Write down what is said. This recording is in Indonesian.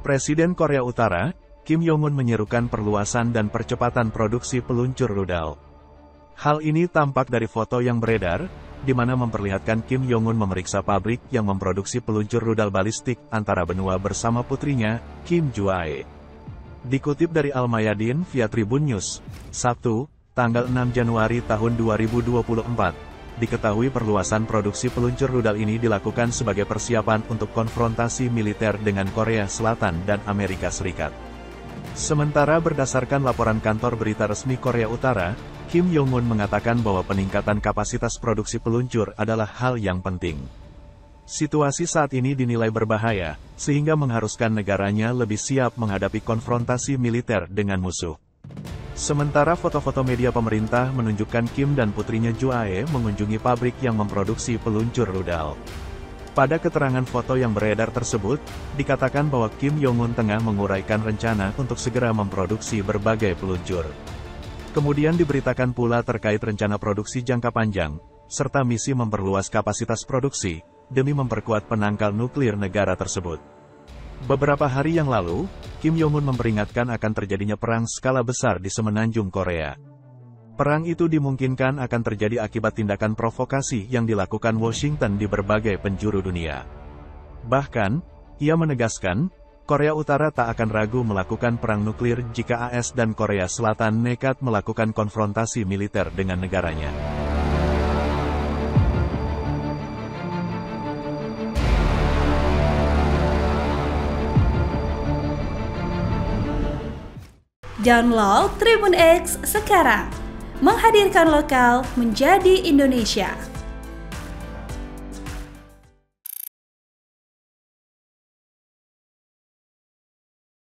Presiden Korea Utara, Kim Jong-un menyerukan perluasan dan percepatan produksi peluncur rudal. Hal ini tampak dari foto yang beredar, di mana memperlihatkan Kim Jong-un memeriksa pabrik yang memproduksi peluncur rudal balistik antara benua bersama putrinya, Kim Joo-ae. Dikutip dari Al Mayadin via Tribun News, Sabtu, tanggal 6 Januari tahun 2024, diketahui perluasan produksi peluncur rudal ini dilakukan sebagai persiapan untuk konfrontasi militer dengan Korea Selatan dan Amerika Serikat. Sementara berdasarkan laporan kantor berita resmi Korea Utara, Kim Jong-un mengatakan bahwa peningkatan kapasitas produksi peluncur adalah hal yang penting. Situasi saat ini dinilai berbahaya, sehingga mengharuskan negaranya lebih siap menghadapi konfrontasi militer dengan musuh. Sementara foto-foto media pemerintah menunjukkan Kim dan putrinya Joo-ae mengunjungi pabrik yang memproduksi peluncur rudal. Pada keterangan foto yang beredar tersebut, dikatakan bahwa Kim Jong-un tengah menguraikan rencana untuk segera memproduksi berbagai peluncur. Kemudian diberitakan pula terkait rencana produksi jangka panjang, serta misi memperluas kapasitas produksi, demi memperkuat penangkal nuklir negara tersebut. Beberapa hari yang lalu, Kim Jong-un memperingatkan akan terjadinya perang skala besar di semenanjung Korea. Perang itu dimungkinkan akan terjadi akibat tindakan provokasi yang dilakukan Washington di berbagai penjuru dunia. Bahkan, ia menegaskan, Korea Utara tak akan ragu melakukan perang nuklir jika AS dan Korea Selatan nekat melakukan konfrontasi militer dengan negaranya. Download Tribun X sekarang, menghadirkan lokal menjadi Indonesia.